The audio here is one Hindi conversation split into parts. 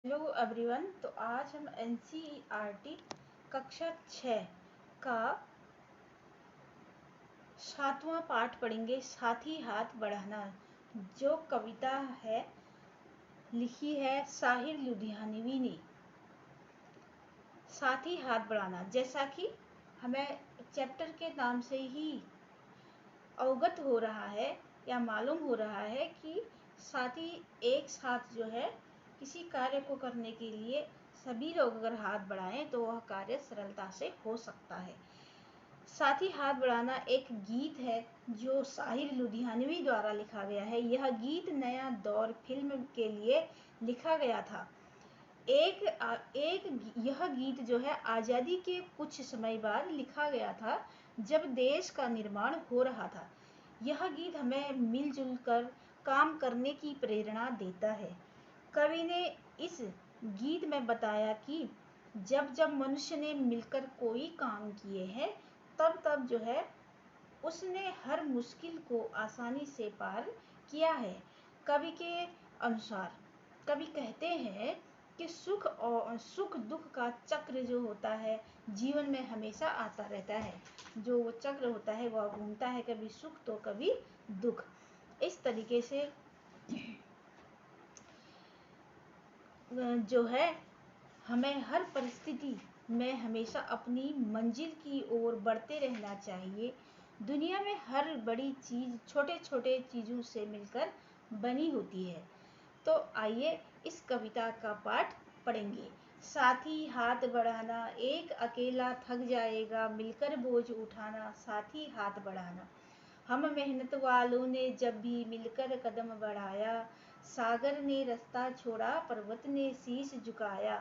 Hello everyone. तो आज हम एनसीईआरटी कक्षा 6 का 7वां पाठ पढ़ेंगे, साथ ही हाथ बढ़ाना, जो कविता है लिखी है साहिर लुधियानवी ने। साथ ही हाथ बढ़ाना, जैसा कि हमें चैप्टर के नाम से ही अवगत हो रहा है या मालूम हो रहा है कि साथी एक साथ जो है किसी कार्य को करने के लिए सभी लोग अगर हाथ बढ़ाएं तो वह कार्य सरलता से हो सकता है। साथ ही हाथ बढ़ाना एक गीत है जो साहिर लुधियानवी द्वारा लिखा गया है। यह गीत नया दौर फिल्म के लिए लिखा गया था। यह गीत जो है आज़ादी के कुछ समय बाद लिखा गया था, जब देश का निर्माण हो रहा था। यह गीत हमें मिलजुल कर काम करने की प्रेरणा देता है। कवि ने इस गीत में बताया कि जब जब मनुष्य ने मिलकर कोई काम किए हैं, तब तब जो है उसने हर मुश्किल को आसानी से पार किया है। कवि के अनुसार कवि कहते हैं कि सुख दुख का चक्र जो होता है जीवन में हमेशा आता रहता है। जो वो चक्र होता है वह घूमता है, कभी सुख तो कभी दुख। इस तरीके से जो है हमें हर परिस्थिति में हमेशा अपनी मंजिल की ओर बढ़ते रहना चाहिए। दुनिया में हर बड़ी चीज़ छोटे छोटे चीज़ों से मिलकर बनी होती है। तो आइए इस कविता का पाठ पढ़ेंगे। साथ ही हाथ बढ़ाना, एक अकेला थक जाएगा, मिलकर बोझ उठाना, साथ ही हाथ बढ़ाना। हम मेहनत वालों ने जब भी मिलकर कदम बढ़ाया, सागर ने रास्ता छोड़ा, पर्वत ने शीश झुकाया।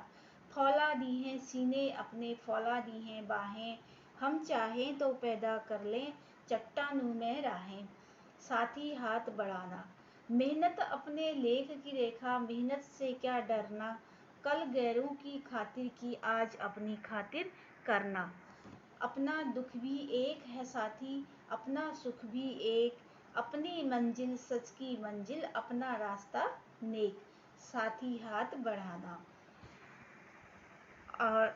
फौला दी हैं सीने अपने, फौला दी हैं बाहें, हम चाहें तो पैदा कर लें चट्टानों में राहें। साथ ही हाथ बढ़ाना, मेहनत अपने लेख की रेखा, मेहनत से क्या डरना, कल गैरों की खातिर की आज अपनी खातिर करना। अपना दुख भी एक है साथी, अपना सुख भी एक, अपनी मंजिल सच की मंजिल, अपना रास्ता नेक। साथ ही हाथ बढ़ाना। और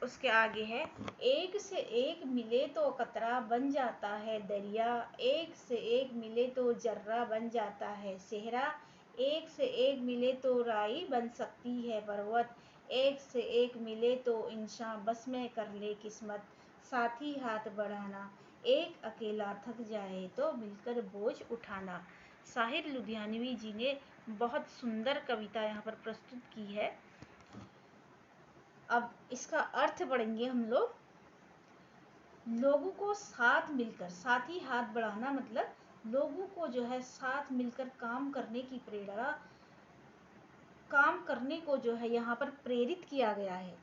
उसके आगे है, एक से एक मिले तो कतरा बन जाता है दरिया, एक से एक मिले तो जर्रा बन जाता है सेहरा, एक से एक मिले तो राई बन सकती है पर्वत, एक से एक मिले तो इंसान बस में कर ले किस्मत। साथ ही हाथ बढ़ाना, एक अकेला थक जाए तो मिलकर बोझ उठाना। साहिर लुधियानवी जी ने बहुत सुंदर कविता यहाँ पर प्रस्तुत की है। अब इसका अर्थ पढ़ेंगे हम लोग। लोगों को साथ मिलकर, साथ ही हाथ बढ़ाना मतलब लोगों को जो है साथ मिलकर काम करने की प्रेरणा, काम करने को जो है यहाँ पर प्रेरित किया गया है।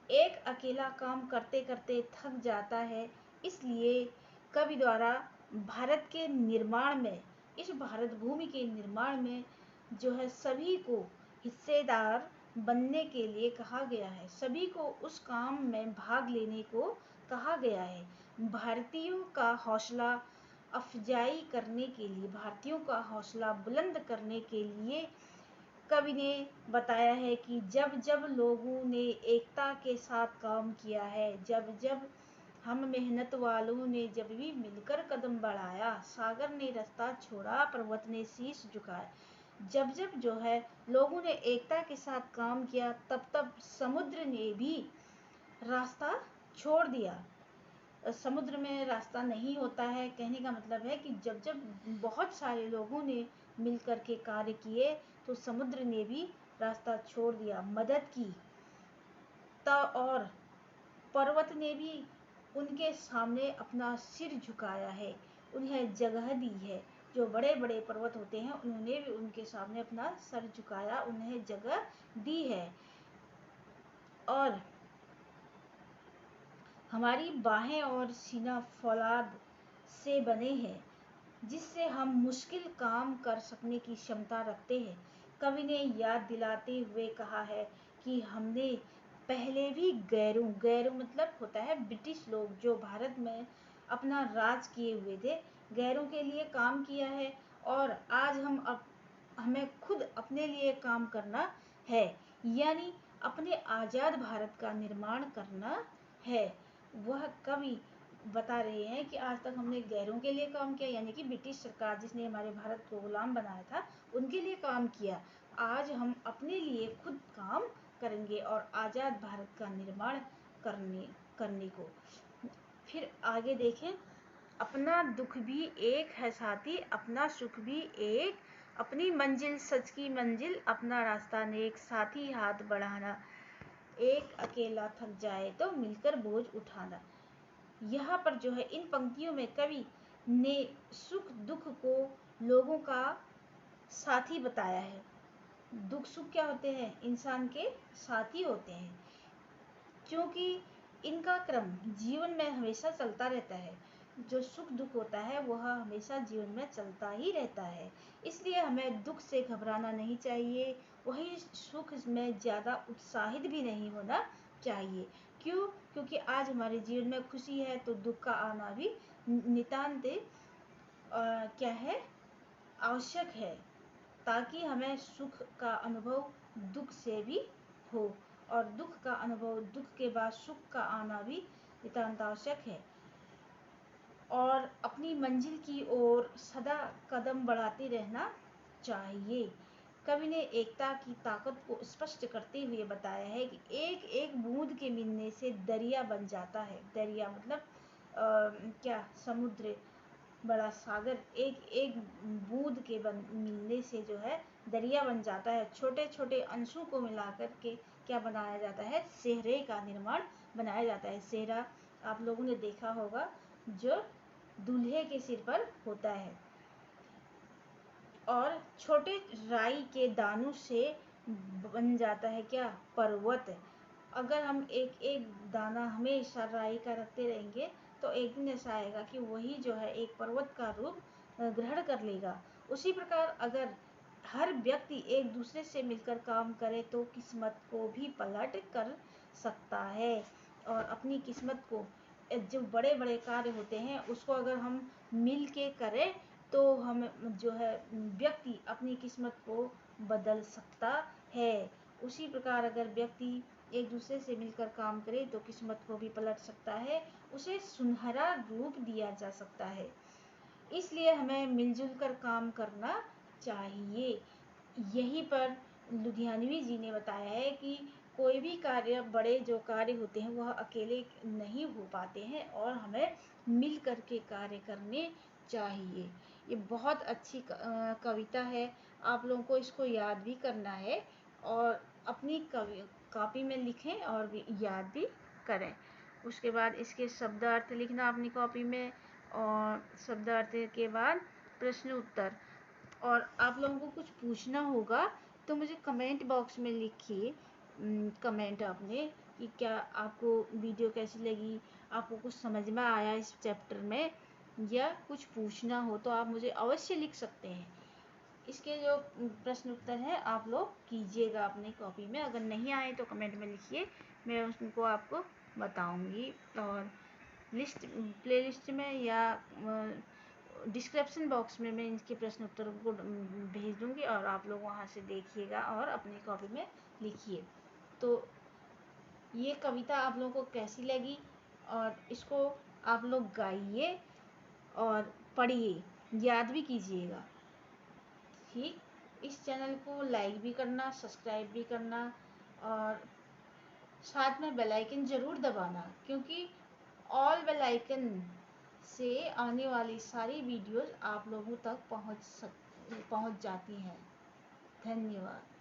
एक अकेला काम करते करते थक जाता है, इसलिए कवि द्वारा भारत के निर्माण में, इस भारत भूमि के निर्माण में जो है सभी को हिस्सेदार बनने के लिए कहा गया है, सभी को उस काम में भाग लेने को कहा गया है। भारतीयों का हौसला अफजाई करने के लिए, भारतीयों का हौसला बुलंद करने के लिए कवि ने बताया है कि जब जब लोगों ने एकता के साथ काम किया है, जब जब हम मेहनत वालों ने जब भी मिलकर कदम बढ़ाया, सागर ने रास्ता छोड़ा, पर्वत ने शीश झुकाया। जब जब जो है लोगों ने एकता के साथ काम किया, तब तब समुद्र ने भी रास्ता छोड़ दिया। समुद्र में रास्ता नहीं होता है, कहने का मतलब है कि जब जब बहुत सारे लोगों ने मिलकर के कार्य किए तो समुद्र ने भी रास्ता छोड़ दिया, मदद की। और पर्वत ने भी उनके सामने अपना सिर झुकाया है, उन्हें जगह दी है। जो बड़े बड़े पर्वत होते हैं उन्होंने भी उनके सामने अपना सर झुकाया, उन्हें जगह दी है। और हमारी बाहें और सीना फौलाद से बने हैं, जिससे हम मुश्किल काम कर सकने की क्षमता रखते हैं। कवि ने याद दिलाते हुए कहा है कि हमने पहले भी गैरों मतलब होता है ब्रिटिश लोग, जो भारत में अपना राज किए हुए थे, गैरों के लिए काम किया है। और आज हमें खुद अपने लिए काम करना है। यानी अपने आज़ाद भारत का निर्माण करना है। वह कवि बता रहे हैं कि आज तक हमने गैरों के लिए काम किया, यानी कि ब्रिटिश सरकार जिसने हमारे भारत को गुलाम बनाया था उनके लिए काम किया। आज हम अपने लिए खुद काम करेंगे और आज़ाद भारत का निर्माण करने को। फिर आगे देखें, अपना दुख भी एक है साथी, अपना सुख भी एक, अपनी मंजिल सच की मंजिल, अपना रास्ता नेक, साथी हाथ बढ़ाना, एक अकेला थक जाए तो मिलकर बोझ उठाना। यहाँ पर जो है इन पंक्तियों में कवि ने सुख दुख को लोगों का साथी बताया है। दुख सुख क्या होते हैं? इंसान के साथी होते हैं, क्योंकि इनका क्रम जीवन में हमेशा चलता रहता है। जो सुख दुख होता है वह हमेशा जीवन में चलता ही रहता है, इसलिए हमें दुख से घबराना नहीं चाहिए, वही सुख में ज़्यादा उत्साहित भी नहीं होना चाहिए। क्यों? क्योंकि आज हमारे जीवन में खुशी है तो दुख का आना भी नितांत क्या है, आवश्यक है, ताकि हमें सुख का अनुभव दुख से भी हो और दुख का अनुभव दुख के बाद सुख का आना भी नितांत आवश्यक है। और अपनी मंजिल की ओर सदा कदम बढ़ाते रहना चाहिए। कवि ने एकता की ताकत को स्पष्ट करते हुए बताया है कि एक एक बूंद के मिलने से दरिया बन जाता है। दरिया मतलब क्या, समुद्र, बड़ा सागर, एक एक बूंद के मिलने से जो है दरिया बन जाता है। छोटे छोटे अंशों को मिलाकर के क्या बनाया जाता है? सेहरे का निर्माण बनाया जाता है। सेहरा आप लोगों ने देखा होगा, जो दूल्हे के सिर पर होता है। और छोटे राई के दानों से बन जाता है क्या? पर्वत। अगर हम एक एक दाना हमेशा राई का रखते रहेंगे तो एक दिन ऐसा आएगा कि वही जो है एक पर्वत का रूप ग्रहण कर लेगा। उसी प्रकार अगर हर व्यक्ति एक दूसरे से मिलकर काम करे तो किस्मत को भी पलट कर सकता है। और अपनी किस्मत को, जो बड़े बड़े कार्य होते हैं उसको अगर हम मिल के करें तो हम जो है व्यक्ति अपनी किस्मत को बदल सकता है। उसी प्रकार अगर व्यक्ति एक दूसरे से मिलकर काम करे तो किस्मत को भी पलट सकता है, उसे सुनहरा रूप दिया जा सकता है। इसलिए हमें मिलजुल कर काम करना चाहिए। यहीं पर लुधियानवी जी ने बताया है कि कोई भी कार्य, बड़े जो कार्य होते हैं वह अकेले नहीं हो पाते हैं और हमें मिल कर के कार्य करने चाहिए। ये बहुत अच्छी कविता है, आप लोगों को इसको याद भी करना है और अपनी कॉपी में लिखें और भी याद भी करें। उसके बाद इसके शब्दार्थ लिखना अपनी कॉपी में, और शब्दार्थ के बाद प्रश्न उत्तर। और आप लोगों को कुछ पूछना होगा तो मुझे कमेंट बॉक्स में लिखिए कमेंट अपने, कि क्या आपको वीडियो कैसी लगी, आपको कुछ समझ में आया इस चैप्टर में, या कुछ पूछना हो तो आप मुझे अवश्य लिख सकते हैं। इसके जो प्रश्न उत्तर हैं आप लोग कीजिएगा अपनी कॉपी में, अगर नहीं आए तो कमेंट में लिखिए, मैं उनको आपको बताऊंगी। और प्लेलिस्ट में या डिस्क्रिप्शन बॉक्स में मैं इनके प्रश्न उत्तरों को भेज दूंगी और आप लोग वहां से देखिएगा और अपनी कॉपी में लिखिए। तो ये कविता आप लोगों को कैसी लगी, और इसको आप लोग गाइए और पढ़िए, याद भी कीजिएगा। ठीक, इस चैनल को लाइक भी करना, सब्सक्राइब भी करना और साथ में बेल आइकन ज़रूर दबाना, क्योंकि ऑल बेल आइकन से आने वाली सारी वीडियोस आप लोगों तक पहुंच जाती हैं। धन्यवाद।